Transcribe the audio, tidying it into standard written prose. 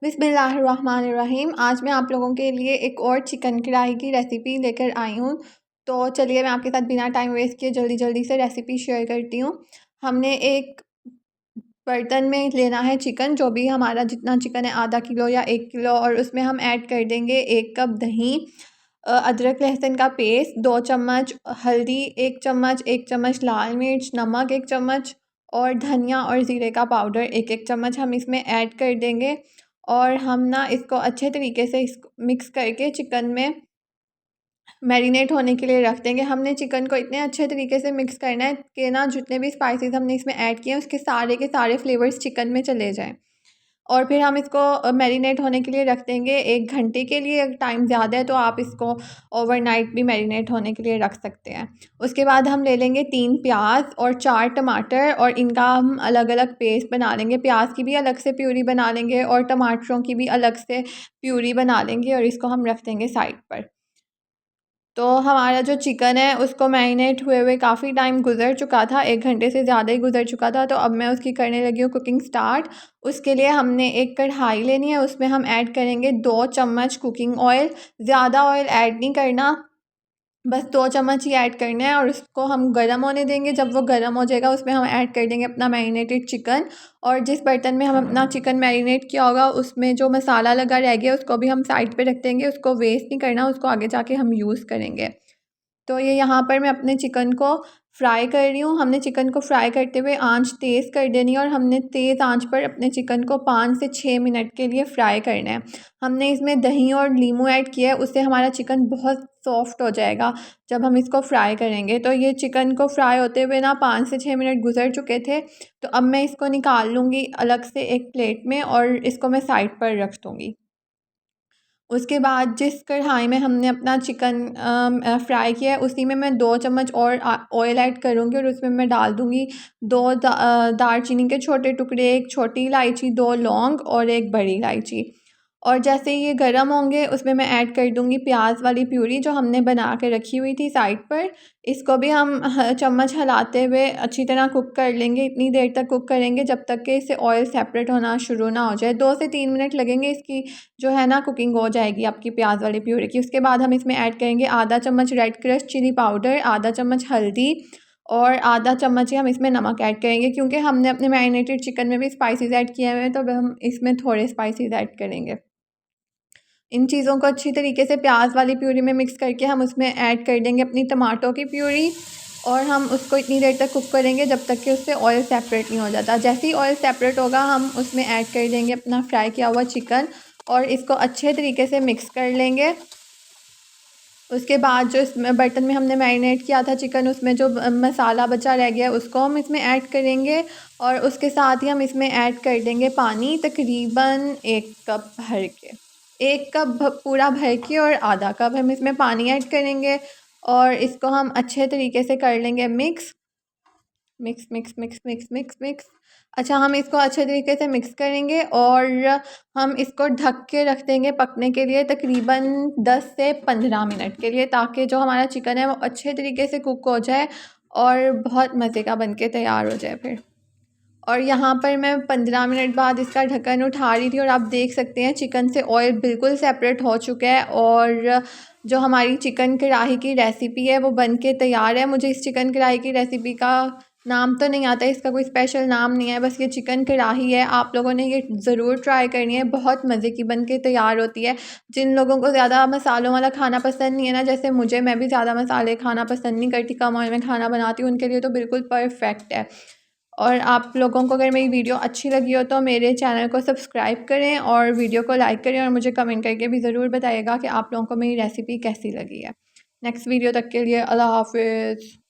बिस्मिल्लाहिर्रहमानिर्रहीम। आज मैं आप लोगों के लिए एक और चिकन कढ़ाई की रेसिपी लेकर आई हूँ। तो चलिए मैं आपके साथ बिना टाइम वेस्ट किए जल्दी जल्दी से रेसिपी शेयर करती हूँ। हमने एक बर्तन में लेना है चिकन, जो भी हमारा जितना चिकन है, आधा किलो या 1 किलो, और उसमें हम ऐड कर देंगे 1 कप दही, अदरक लहसुन का पेस्ट, 2 चम्मच हल्दी, 1 चम्मच, 1 चम्मच लाल मिर्च, नमक 1 चम्मच, और धनिया और ज़ीरे का पाउडर 1 1 चम्मच हम इसमें ऐड कर देंगे। और हम ना इसको अच्छे तरीके से इसको मिक्स करके चिकन में मैरिनेट होने के लिए रख देंगे। हमने चिकन को इतने अच्छे तरीके से मिक्स करना है कि ना जितने भी स्पाइसेस हमने इसमें ऐड किए हैं उसके सारे के सारे फ्लेवर्स चिकन में चले जाएं। और फिर हम इसको मैरिनेट होने के लिए रख देंगे 1 घंटे के लिए। अगर टाइम ज़्यादा है तो आप इसको ओवरनाइट भी मैरिनेट होने के लिए रख सकते हैं। उसके बाद हम ले लेंगे 3 प्याज और 4 टमाटर, और इनका हम अलग अलग पेस्ट बना लेंगे। प्याज की भी अलग से प्यूरी बना लेंगे और टमाटरों की भी अलग से प्यूरी बना लेंगे, और इसको हम रख देंगे साइड पर। तो हमारा जो चिकन है उसको मैरिनेट हुए हुए काफ़ी टाइम गुजर चुका था, 1 घंटे से ज़्यादा ही गुजर चुका था। तो अब मैं उसकी करने लगी हूँ कुकिंग स्टार्ट। उसके लिए हमने एक कढ़ाई लेनी है, उसमें हम ऐड करेंगे 2 चम्मच कुकिंग ऑयल। ज़्यादा ऑयल ऐड नहीं करना, बस 2 चम्मच ही ऐड करना है, और उसको हम गर्म होने देंगे। जब वो गर्म हो जाएगा उसमें हम ऐड कर देंगे अपना मैरिनेटेड चिकन। और जिस बर्तन में हम अपना चिकन मैरिनेट किया होगा उसमें जो मसाला लगा रह गया उसको भी हम साइड पे रख देंगे। उसको वेस्ट नहीं करना, उसको आगे जाके हम यूज़ करेंगे। तो ये यहाँ पर मैं अपने चिकन को फ्राई कर रही हूँ। हमने चिकन को फ्राई करते हुए आंच तेज़ कर देनी है, और हमने तेज़ आंच पर अपने चिकन को 5 से 6 मिनट के लिए फ्राई करना है। हमने इसमें दही और नींबू ऐड किया है, उससे हमारा चिकन बहुत सॉफ्ट हो जाएगा जब हम इसको फ्राई करेंगे। तो ये चिकन को फ्राई होते हुए ना 5 से 6 मिनट गुजर चुके थे। तो अब मैं इसको निकाल लूँगी अलग से एक प्लेट में, और इसको मैं साइड पर रख दूँगी। उसके बाद जिस कढ़ाई में हमने अपना चिकन फ्राई किया है उसी में मैं 2 चम्मच और ऑयल ऐड करूँगी, और उसमें मैं डाल दूँगी 2 दालचीनी के छोटे टुकड़े, 1 छोटी इलायची, 2 लौंग और 1 बड़ी इलायची। और जैसे ये गर्म होंगे उसमें मैं ऐड कर दूँगी प्याज वाली प्यूरी जो हमने बना के रखी हुई थी साइड पर। इसको भी हम चम्मच हिलाते हुए अच्छी तरह कुक कर लेंगे। इतनी देर तक कुक करेंगे जब तक कि इससे ऑयल सेपरेट होना शुरू ना हो जाए। 2 से 3 मिनट लगेंगे, इसकी जो है ना कुकिंग हो जाएगी आपकी प्याज वाली प्यूरी की। उसके बाद हम इसमें ऐड करेंगे आधा चम्मच रेड क्रश चिली पाउडर, आधा चम्मच हल्दी, और आधा चम्मच ही हम इसमें नमक ऐड करेंगे, क्योंकि हमने अपने मैरिनेटेड चिकन में भी स्पाइसेस ऐड किए हुए हैं तो अब हम इसमें थोड़े स्पाइसेस ऐड करेंगे। इन चीज़ों को अच्छी तरीके से प्याज वाली प्यूरी में मिक्स करके हम उसमें ऐड कर देंगे अपनी टमाटो की प्यूरी, और हम उसको इतनी देर तक कुक करेंगे जब तक कि उससे ऑयल सेपरेट नहीं हो जाता। जैसे ही ऑयल सेपरेट होगा हम उसमें ऐड कर देंगे अपना फ्राई किया हुआ चिकन, और इसको अच्छे तरीके से मिक्स कर लेंगे। उसके बाद जो इसमें बर्तन में हमने मैरिनेट किया था चिकन, उसमें जो मसाला बचा रह गया उसको हम इसमें ऐड करेंगे, और उसके साथ ही हम इसमें ऐड कर देंगे पानी, तकरीबन 1 कप भर के, 1 कप पूरा भर के, और आधा कप हम इसमें पानी ऐड करेंगे। और इसको हम अच्छे तरीके से कर लेंगे mix mix mix mix mix mix mix. अच्छा, हम इसको अच्छे तरीके से मिक्स करेंगे, और हम इसको ढक के रख देंगे पकने के लिए तकरीबन 10 से 15 मिनट के लिए, ताकि जो हमारा चिकन है वो अच्छे तरीके से कुक हो जाए और बहुत मज़े का बन के तैयार हो जाए फिर। और यहाँ पर मैं 15 मिनट बाद इसका ढक्कन उठा रही थी, और आप देख सकते हैं चिकन से ऑयल बिल्कुल सेपरेट हो चुका है, और जो हमारी चिकन कढ़ाई की रेसिपी है वो बन के तैयार है। मुझे इस चिकन कढ़ाई की रेसिपी का नाम तो नहीं आता, इसका कोई स्पेशल नाम नहीं है, बस ये चिकन कढ़ाई है। आप लोगों ने ये ज़रूर ट्राई करनी है, बहुत मज़े की बन के तैयार होती है। जिन लोगों को ज़्यादा मसालों वाला खाना पसंद नहीं है ना, जैसे मुझे, मैं भी ज़्यादा मसाले खाना पसंद नहीं करती, कम ऑयल में खाना बनाती हूँ, उनके लिए तो बिल्कुल परफेक्ट है। और आप लोगों को अगर मेरी वीडियो अच्छी लगी हो तो मेरे चैनल को सब्सक्राइब करें और वीडियो को लाइक करें, और मुझे कमेंट करके भी ज़रूर बताइएगा कि आप लोगों को मेरी रेसिपी कैसी लगी है। नेक्स्ट वीडियो तक के लिए अल्लाह हाफ़िज़।